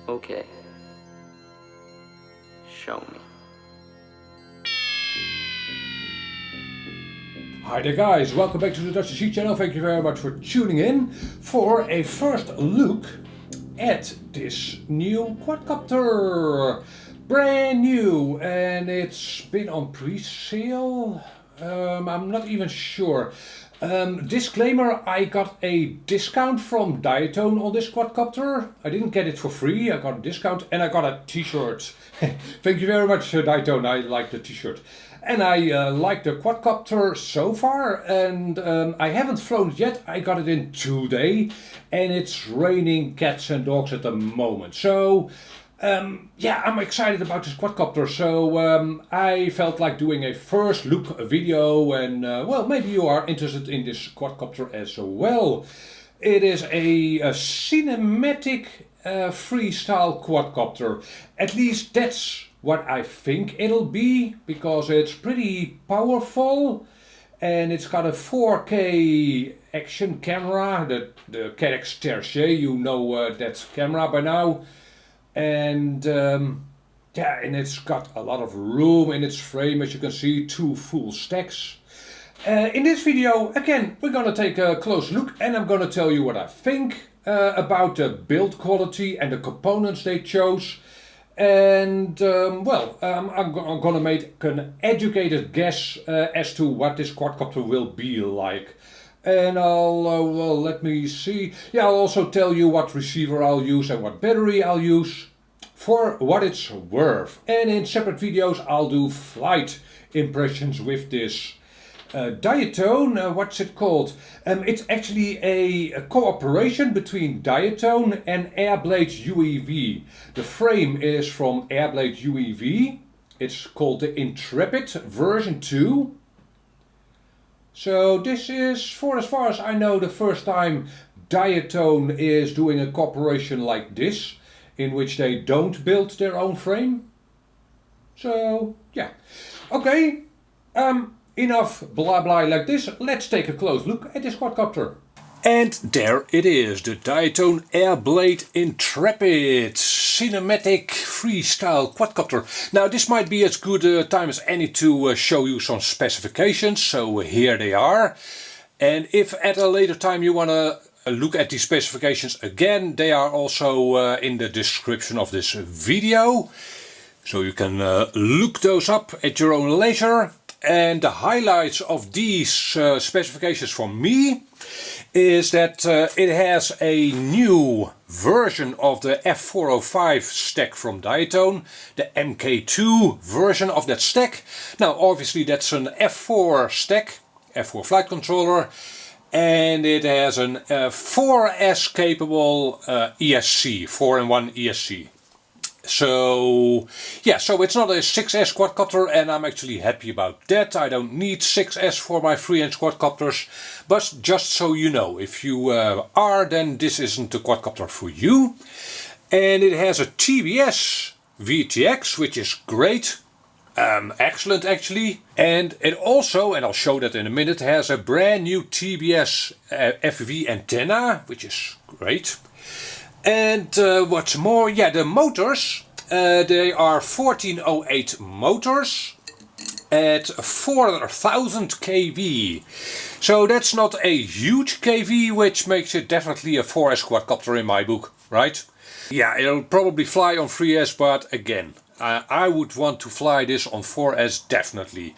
Okay. Show me. Hi there guys, welcome back to the Dutch Sheet channel. Thank you very much for tuning in for a first look at this new quadcopter. Brand new, and it's been on pre-sale. I'm not even sure. Disclaimer, I got a discount from Diatone on this quadcopter. I didn't get it for free, I got a discount and I got a t-shirt. Thank you very much Diatone, I like the t-shirt. And I like the quadcopter so far, and I haven't flown it yet. I got it in today and it's raining cats and dogs at the moment. So yeah, I'm excited about this quadcopter, so I felt like doing a first look video, and well, maybe you are interested in this quadcopter as well. It is a Cinematic Freestyle quadcopter. At least that's what I think it'll be, because it's pretty powerful and it's got a 4K action camera, the Caddx Tarsier, you know that camera by now. And yeah, and it's got a lot of room in its frame, as you can see, 2 full stacks. In this video, again, we're gonna take a close look and I'm gonna tell you what I think about the build quality and the components they chose. And well, I'm gonna make an educated guess as to what this quadcopter will be like. And well, let me see. Yeah, I'll also tell you what receiver I'll use and what battery I'll use for what it's worth. And in separate videos I'll do flight impressions with this Diatone. What's it called? It's actually a cooperation between Diatone and Airblade UAV. The frame is from Airblade UAV. It's called the Intrepid version 2. So this is, for as far as I know, the first time Diatone is doing a cooperation like this, in which they don't build their own frame. So yeah, okay, enough blah blah like this. Let's take a close look at this quadcopter. And there it is, the Diatone Airblade Intrepid Cinematic Freestyle quadcopter. Now this might be as good a time as any to show you some specifications, so here they are. And if at a later time you want to look at these specifications again, they are also in the description of this video. So you can look those up at your own leisure. And the highlights of these specifications for me is that it has a new version of the F405 stack from Diatone, the MK2 version of that stack. Now obviously that's an F4 stack, F4 flight controller, and it has an 4S capable ESC, 4-in-1 ESC. So yeah, so it's not a 6S quadcopter, and I'm actually happy about that. I don't need 6S for my freelance quadcopters, but just so you know, if you are, then this isn't the quadcopter for you. And it has a TBS VTX, which is great, excellent actually. And it also, and I'll show that in a minute, has a brand new TBS FV antenna, which is great. And what's more, yeah, the motors, they are 1408 motors at 4000 kV. So that's not a huge kV, which makes it definitely a 4S quadcopter in my book, right? Yeah, it'll probably fly on 3S, but again, I would want to fly this on 4S definitely.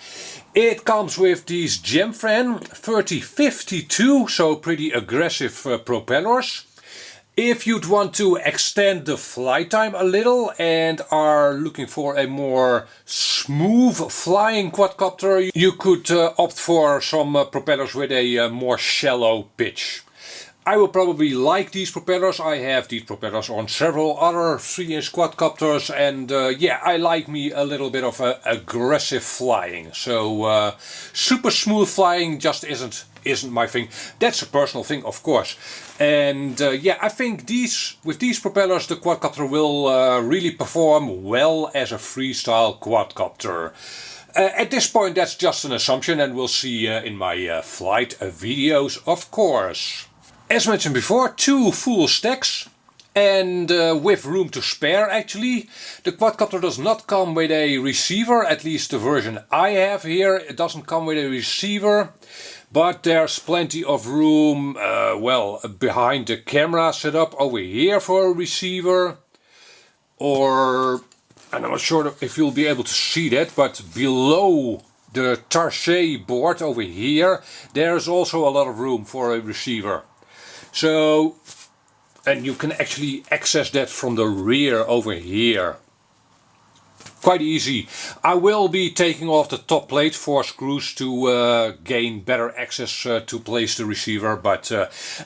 It comes with these Gemfan 3052, so pretty aggressive propellers. If you'd want to extend the flight time a little and are looking for a more smooth flying quadcopter, you could opt for some propellers with a more shallow pitch. I will probably like these propellers. I have these propellers on several other 3-inch quadcopters, and yeah, I like me a little bit of aggressive flying. So super smooth flying just isn't my thing. That's a personal thing, of course. And yeah, I think with these propellers the quadcopter will really perform well as a freestyle quadcopter. At this point that's just an assumption, and we'll see in my flight videos, of course. As mentioned before, 2 full stacks. and with room to spare actually. The quadcopter does not come with a receiver, at least the version I have here. It doesn't come with a receiver, but there's plenty of room, well, behind the camera setup over here for a receiver. Or, and I'm not sure if you'll be able to see that, but below the Tarsier board over here, there's also a lot of room for a receiver. So, and you can actually access that from the rear over here. Quite easy. I will be taking off the top plate for screws to gain better access to place the receiver, but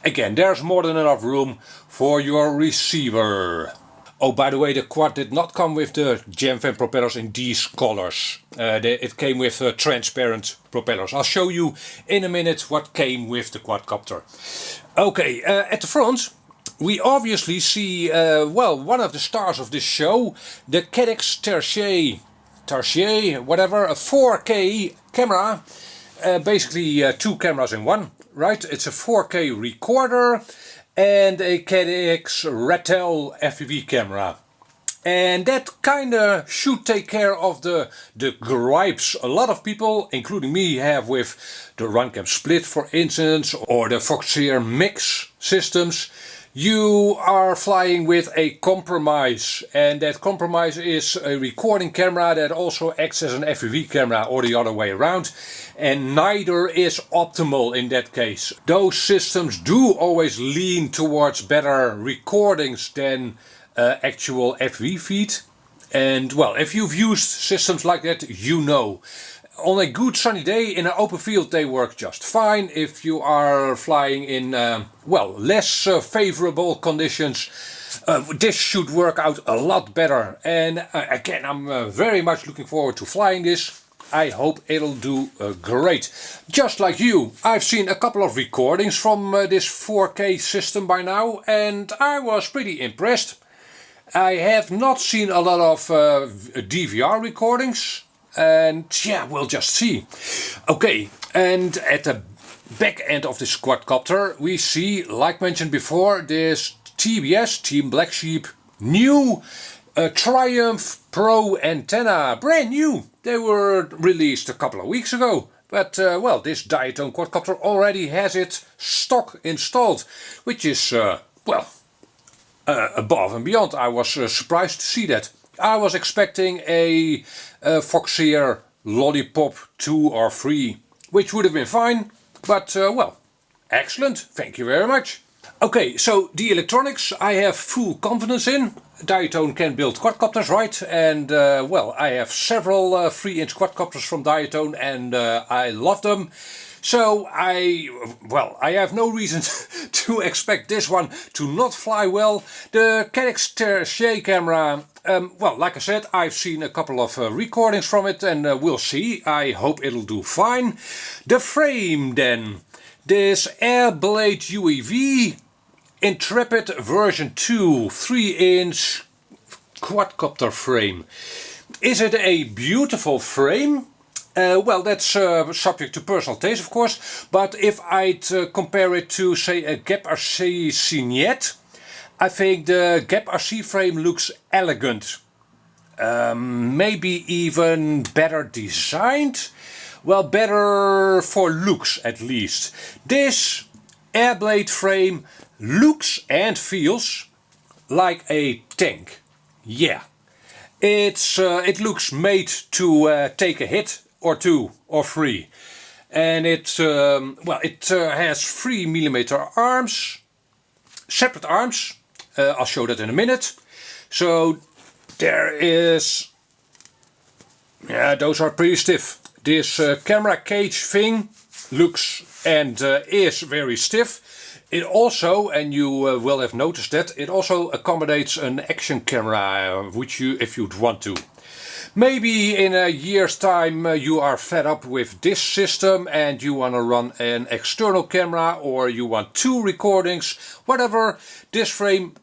again, there's more than enough room for your receiver. Oh, by the way, the quad did not come with the Gemfan propellers in these colors. It came with transparent propellers. I'll show you in a minute what came with the quadcopter. Okay, at the front we obviously see, well, one of the stars of this show, the Caddx Tarsier, whatever, a 4K camera. Basically two cameras in one, right? It's a 4K recorder and a Caddx Ratel FPV camera. And that kinda should take care of the gripes a lot of people, including me, have with the Runcam Split, for instance, or the Foxeer mix systems. You are flying with a compromise, and that compromise is a recording camera that also acts as an FPV camera, or the other way around, and neither is optimal in that case. Those systems do always lean towards better recordings than actual FPV feed, and well, if you've used systems like that, you know. On a good sunny day in an open field they work just fine. If you are flying in well, less favorable conditions, this should work out a lot better. And again, I'm very much looking forward to flying this. I hope it'll do great. Just like you, I've seen a couple of recordings from this 4K system by now, and I was pretty impressed. I have not seen a lot of DVR recordings. And yeah, we'll just see. Okay, and at the back end of this quadcopter we see, like mentioned before, this TBS, Team Blacksheep, new Triumph Pro antenna. Brand new. They were released a couple of weeks ago. But well, this Diatone quadcopter already has it stock installed, which is, well, above and beyond. I was surprised to see that. I was expecting a Foxeer Lollipop 2 or 3, which would have been fine, but well, excellent, thank you very much. Okay, so the electronics I have full confidence in. Diatone can build quadcopters, right? And well, I have several 3-inch quadcopters from Diatone, and I love them. So I have no reason to expect this one to not fly well. The Caddx Tarsier camera, well, like I said, I've seen a couple of recordings from it, and we'll see. I hope it'll do fine. The frame then, this Airblade UAV Intrepid version 2 3-inch quadcopter frame. Is it a beautiful frame? Well, that's subject to personal taste, of course, but if I'd compare it to, say, a Gap RC Cignette, I think the Gap RC frame looks elegant. Maybe even better designed? Well, better for looks at least. This Airblade frame looks and feels like a tank. Yeah. It looks made to take a hit or 2 or 3, and it well, it has 3mm arms, separate arms. I'll show that in a minute. So there is, yeah, those are pretty stiff. This camera cage thing looks and is very stiff. It also, and you will have noticed that, it also accommodates an action camera, which you, if you'd want to. Maybe in a year's time you are fed up with this system and you want to run an external camera, or you want 2 recordings, whatever. This frame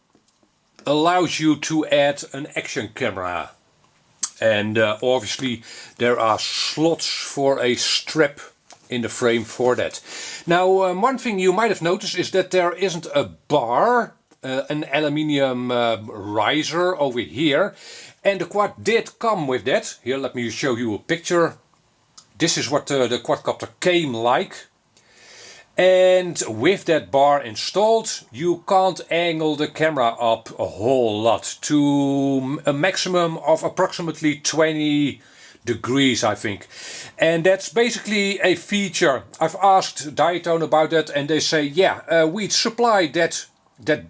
allows you to add an action camera. And obviously there are slots for a strap in the frame for that. Now one thing you might have noticed is that there isn't a bar an aluminium riser over here. And the quad did come with that. Here, let me show you a picture. This is what the quadcopter came like. And with that bar installed, you can't angle the camera up a whole lot to a maximum of approximately 20 degrees, I think. And that's basically a feature. I've asked Diatone about that and they say, yeah, we supply that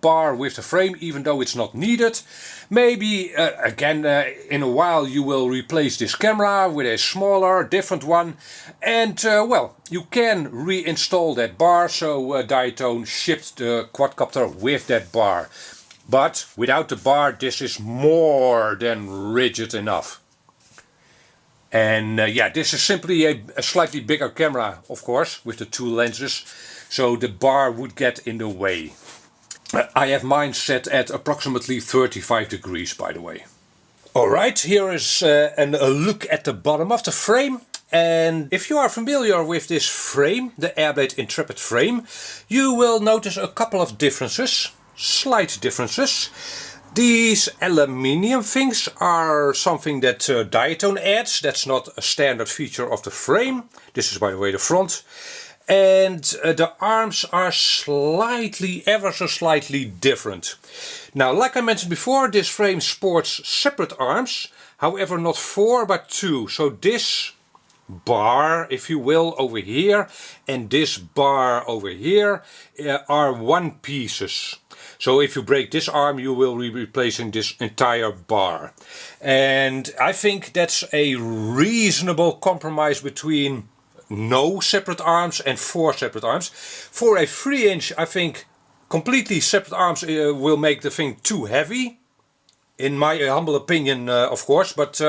bar with the frame, even though it's not needed. Maybe again in a while you will replace this camera with a smaller, different one, and well, you can reinstall that bar. So Diatone shipped the quadcopter with that bar, but without the bar this is more than rigid enough. And yeah, this is simply a slightly bigger camera, of course, with the two lenses, so the bar would get in the way. I have mine set at approximately 35 degrees, by the way. Alright, here is a look at the bottom of the frame. And if you are familiar with this frame, the Airblade Intrepid frame, you will notice a couple of differences, slight differences. These aluminium things are something that Diatone adds. That's not a standard feature of the frame. This is, by the way, the front. And the arms are ever so slightly different. Now, like I mentioned before, this frame sports separate arms, however not 4 but 2. So this bar, if you will, over here and this bar over here are one pieces. So if you break this arm, you will be replacing this entire bar. And I think that's a reasonable compromise between no separate arms and 4 separate arms. For a 3-inch, I think completely separate arms will make the thing too heavy. In my humble opinion, of course. But,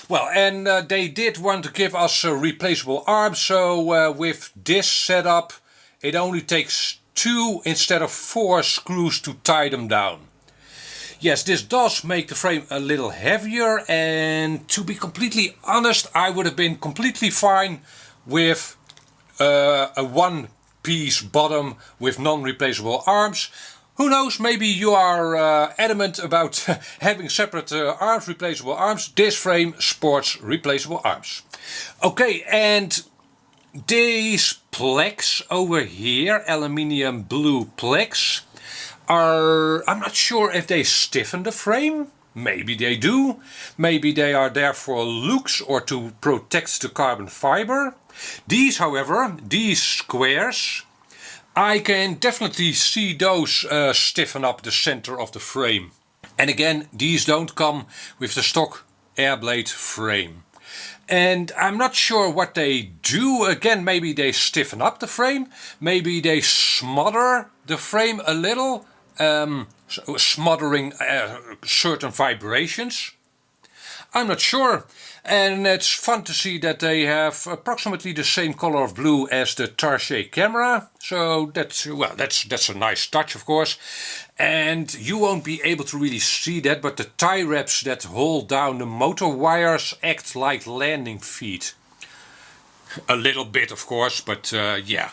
well, and they did want to give us replaceable arms. So with this setup, it only takes 2 instead of 4 screws to tie them down. Yes, this does make the frame a little heavier. And to be completely honest, I would have been completely fine with a one-piece bottom with non-replaceable arms. Who knows, maybe you are adamant about having separate arms, replaceable arms. This frame sports replaceable arms. Okay, and these plex over here, aluminium blue plex, are, I'm not sure if they stiffen the frame. Maybe they do. Maybe they are there for looks or to protect the carbon fiber. These, however, these squares, I can definitely see those stiffen up the center of the frame. And again, these don't come with the stock Airblade frame. And I'm not sure what they do. Again, maybe they stiffen up the frame. Maybe they smother the frame a little, smothering certain vibrations. I'm not sure. And it's fun to see that they have approximately the same color of blue as the Tarsier camera. So that's, well, that's a nice touch, of course. And you won't be able to really see that, but the tie wraps that hold down the motor wires act like landing feet. A little bit, of course, but yeah.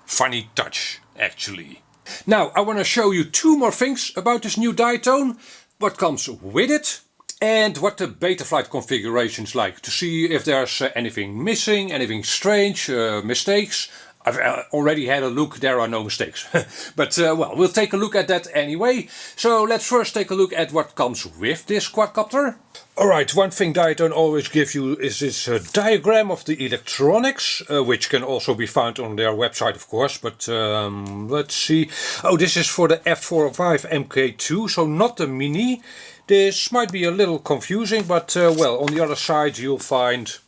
Funny touch, actually. Now, I want to show you 2 more things about this new Diatone. What comes with it. And what the Betaflight configuration is like, to see if there's anything missing, anything strange, mistakes. I've already had a look, there are no mistakes. But well, we'll take a look at that anyway. So let's first take a look at what comes with this quadcopter. Alright, one thing Diatone always gives you is this diagram of the electronics, which can also be found on their website, of course. But let's see. Oh, this is for the F405 MK2, so not the Mini. This might be a little confusing, but well, on the other side you'll find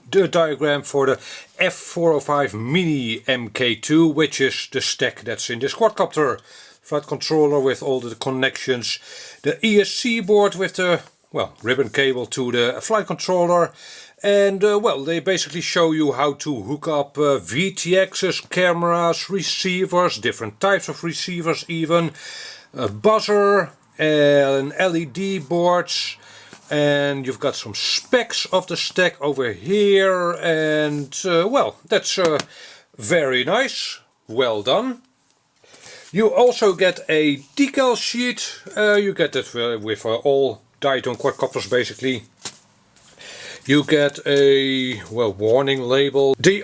the diagram for the F405 Mini MK2, which is the stack that's in this quadcopter. Flight controller with all the connections, the ESC board with the, well, ribbon cable to the flight controller, and well, they basically show you how to hook up VTXs, cameras, receivers, different types of receivers even, a buzzer, and LED boards, and you've got some specs of the stack over here, and well, that's very nice, well done. You also get a decal sheet. You get it with all Diatone quadcopters basically. You get a warning label. The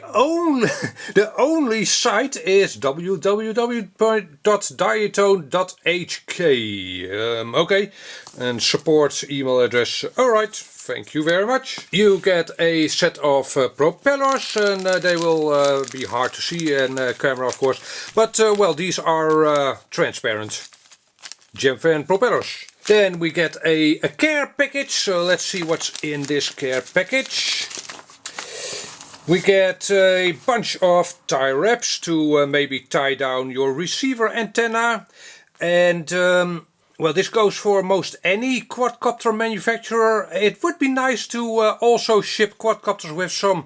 only site is www.diatone.hk. Okay, and support email address. All right, thank you very much. You get a set of propellers, and they will be hard to see in camera, of course. But well, these are transparent Gemfan propellers. Then we get a care package, so let's see what's in this care package. We get a bunch of tie wraps to maybe tie down your receiver antenna. And well, this goes for most any quadcopter manufacturer. It would be nice to also ship quadcopters with some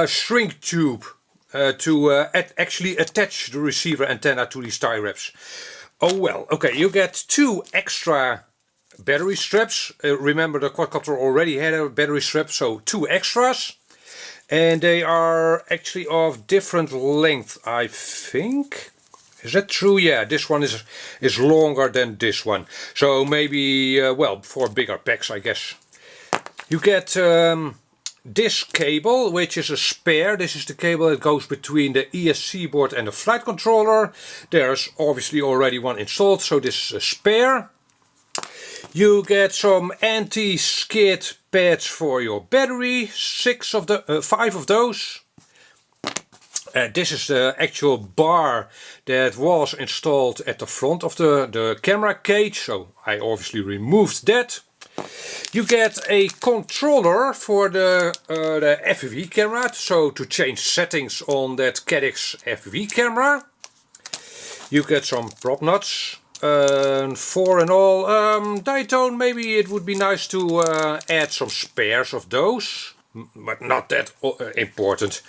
shrink tube to actually attach the receiver antenna to these tie wraps. Oh well, okay, you get 2 extra battery straps. Remember, the quadcopter already had a battery strap, so 2 extras. And they are actually of different length, I think. Is that true? Yeah, this one is longer than this one. So maybe, well, for bigger packs, I guess. You get this cable, which is a spare. This is the cable that goes between the ESC board and the flight controller. There's obviously already one installed, so this is a spare. You get some anti-skid pads for your battery, 5 of those. This is the actual bar that was installed at the front of the camera cage, so I obviously removed that. You get a controller for the FPV camera, so to change settings on that Caddx FPV camera. You get some prop nuts, 4 in all. Diatone, maybe it would be nice to add some spares of those, but not that important.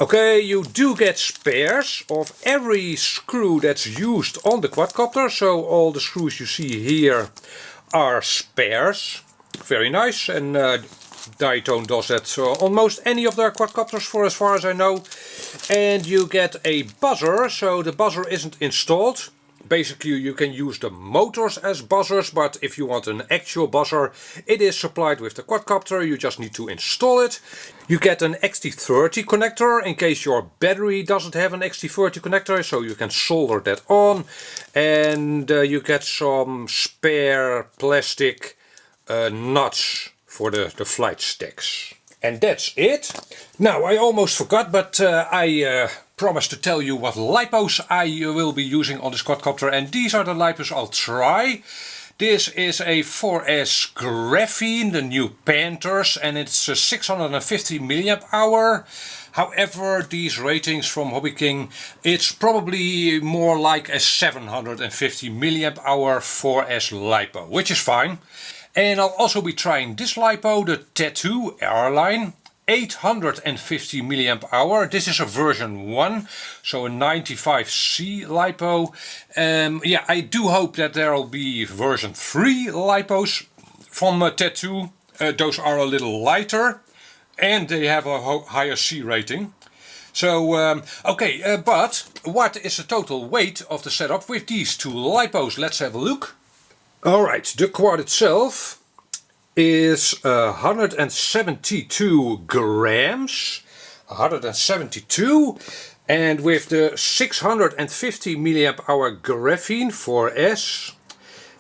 Okay, you do get spares of every screw that's used on the quadcopter, so all the screws you see here are spares. Very nice, and Diatone does that on most any of their quadcopters, for as far as I know. And you get a buzzer, so the buzzer isn't installed. Basically you can use the motors as buzzers, but if you want an actual buzzer, it is supplied with the quadcopter. You just need to install it. You get an XT30 connector in case your battery doesn't have an XT30 connector, so you can solder that on. And you get some spare plastic nuts for the flight stacks. And that's it. Now, I almost forgot, but I promised to tell you what lipos I will be using on this quadcopter, and these are the lipos I'll try. This is a 4S graphene, the new Panthers, and it's a 650 mAh. However, these ratings from Hobby King, it's probably more like a 750 mAh 4S lipo, which is fine. And I'll also be trying this lipo, the Tattoo Airline, 850 mAh. This is a version 1, so a 95C lipo. Yeah, I do hope that there will be version 3 lipos from Tattoo. Those are a little lighter and they have a higher C rating. So, okay, but what is the total weight of the setup with these 2 lipos? Let's have a look. Alright, the quad itself is 172 grams, 172, and with the 650 mAh graphene 4S,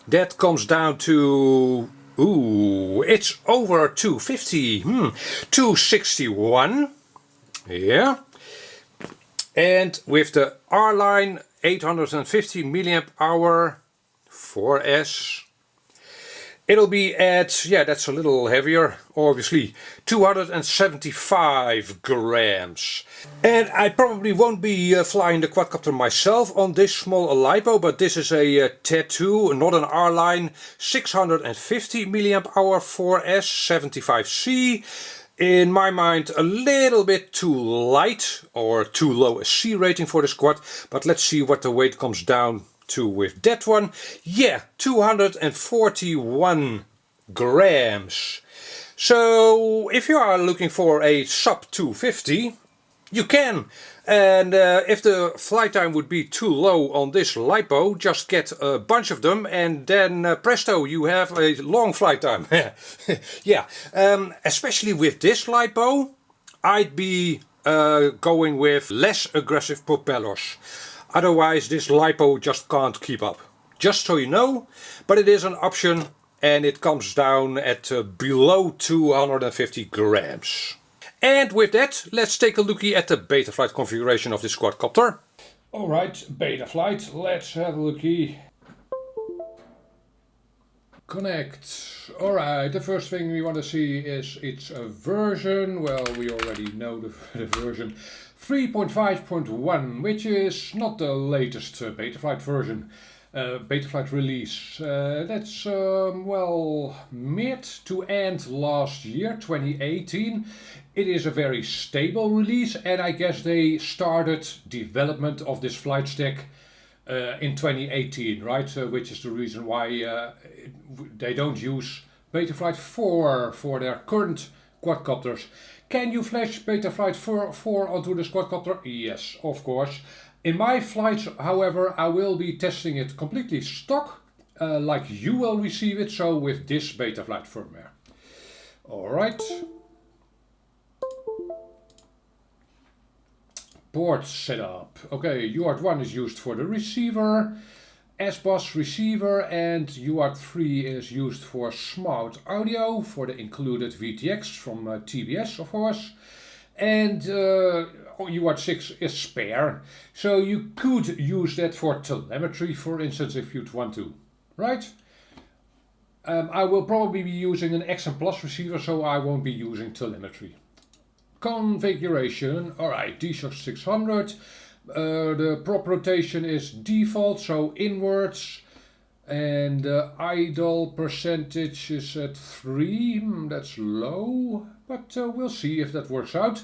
that comes down to, ooh, it's over 250, 261, yeah, and with the R-Line 850 mAh 4S, it'll be at, yeah, that's a little heavier, obviously, 275 grams. And I probably won't be flying the quadcopter myself on this small lipo, but this is a Tattoo, not an R-Line, 650 mAh 4S 75C. In my mind, a little bit too light or too low a C rating for this quad, but let's see what the weight comes down to with that one. Yeah, 241 grams. So if you are looking for a sub 250, You can, and if the flight time would be too low on this Lipo, just get a bunch of them and then presto, you have a long flight time. Yeah, especially with this Lipo, I'd be going with less aggressive propellers. Otherwise this Lipo just can't keep up. Just so you know, but it is an option and it comes down at below 250 grams. And with that, let's take a lookie at the Betaflight configuration of this quadcopter. Alright, Betaflight, let's have a lookie. Connect. Alright, the first thing we want to see is its version. Well, we already know the version. 3.5.1, which is not the latest Betaflight version. Betaflight release. That's, well, mid to end last year, 2018. It is a very stable release, and I guess they started development of this flight stack in 2018, right? Which is the reason why they don't use Betaflight 4 for their current quadcopters. Can you flash Betaflight 4 onto this quadcopter? Yes, of course. In my flights, however, I will be testing it completely stock, like you will receive it, so with this Betaflight firmware. Alright. Port setup. Okay, UART1 is used for the receiver, S-Bus receiver, and UART3 is used for smart audio, for the included VTX from TBS, of course. And UART6 is spare, so you could use that for telemetry, for instance, if you'd want to, right? I will probably be using an XM Plus receiver, so I won't be using telemetry. Configuration, alright, D-Shock 600, the prop rotation is default, so inwards, and idle percentage is at 3, that's low, but we'll see if that works out.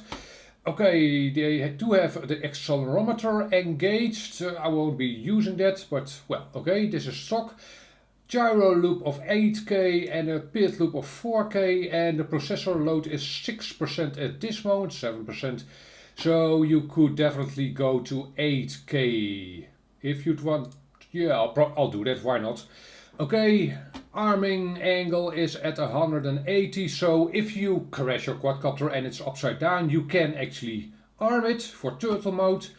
Okay, they do have the accelerometer engaged, I won't be using that, but well, okay, this is stock. Gyro loop of 8K and a pivot loop of 4K, and the processor load is 6% at this moment, 7%. So you could definitely go to 8K if you'd want. Yeah, I'll do that, why not? Okay, arming angle is at 180, so if you crash your quadcopter and it's upside down, you can actually arm it for turtle mode.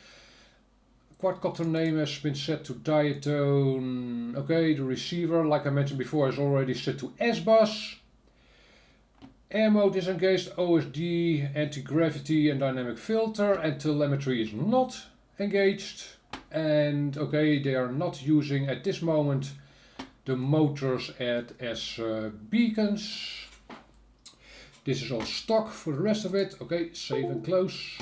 Quadcopter name has been set to Diatone. Okay, the receiver, like I mentioned before, is already set to S-Bus. Air mode is engaged, OSD, anti-gravity and dynamic filter, and telemetry is not engaged. And okay, they are not using at this moment the motors as beacons. This is all stock for the rest of it. Okay, save and close.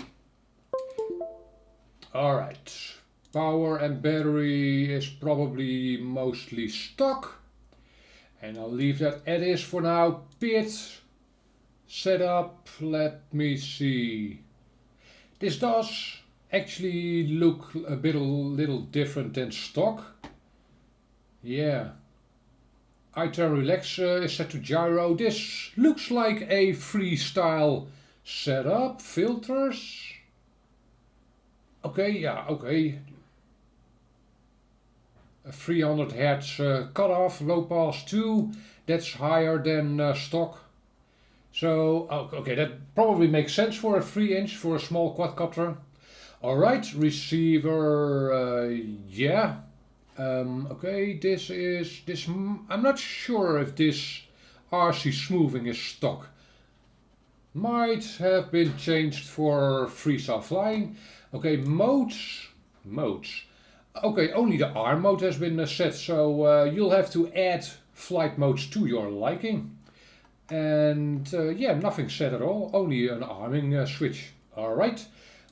Alright. Power and battery is probably mostly stock, and I'll leave that as is for now. Pit setup, let me see. This does actually look a little different than stock. Yeah. I-10 Relax is set to gyro. This looks like a freestyle setup. Filters. Okay, yeah, okay. A 300 Hz cutoff, low pass 2, that's higher than stock. So, okay, that probably makes sense for a 3-inch for a small quadcopter. Alright, receiver, yeah. Okay, I'm not sure if this RC smoothing is stock. Might have been changed for freestyle flying. Okay, modes. Okay, only the arm mode has been set, so you'll have to add flight modes to your liking. And yeah, nothing set at all, only an arming switch. Alright,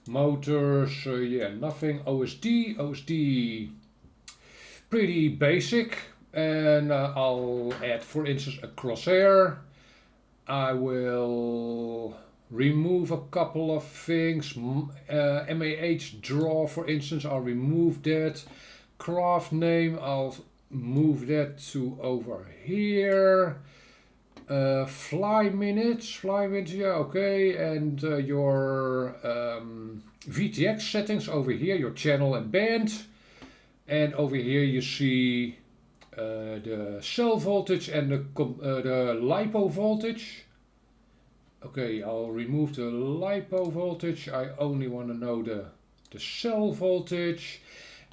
motors, yeah, nothing. OSD, pretty basic. And I'll add, for instance, a crosshair. I will remove a couple of things. MAH draw, for instance, I'll remove that. Craft name, I'll move that to over here. fly minutes, yeah, okay, and your VTX settings over here, your channel and band, and over here you see the cell voltage and the Lipo voltage. Okay, I'll remove the Lipo voltage. I only want to know the cell voltage,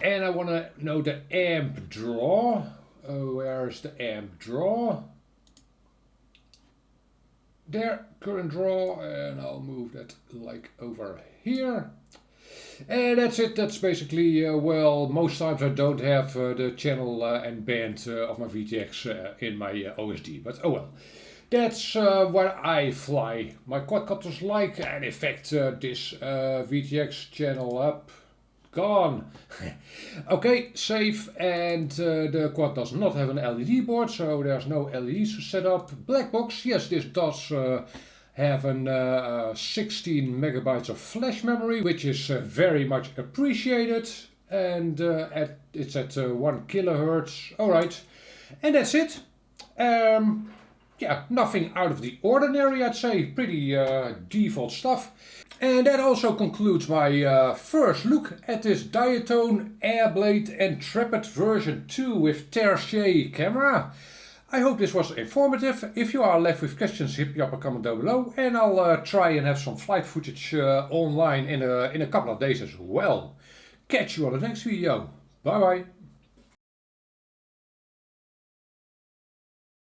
and I want to know the amp draw. Where's the amp draw? There, current draw, and I'll move that like over here. And that's it. That's basically, well, most times I don't have the channel and band of my VTX in my OSD, but oh well. That's what I fly my quadcopters like, and in fact this VTX channel up, gone. Okay, save, and the quad does not have an LED board, so there's no LEDs to set up. Black box, yes, this does have an 16 megabytes of flash memory, which is very much appreciated, and it's at 1 kilohertz. Alright, and that's it. Yeah, nothing out of the ordinary, I'd say. Pretty default stuff. And that also concludes my first look at this Diatone Airblade Intrepid version 2 with Tarsier camera. I hope this was informative. If you are left with questions, hit me up a comment down below, and I'll try and have some flight footage online in a couple of days as well. Catch you on the next video. Bye bye.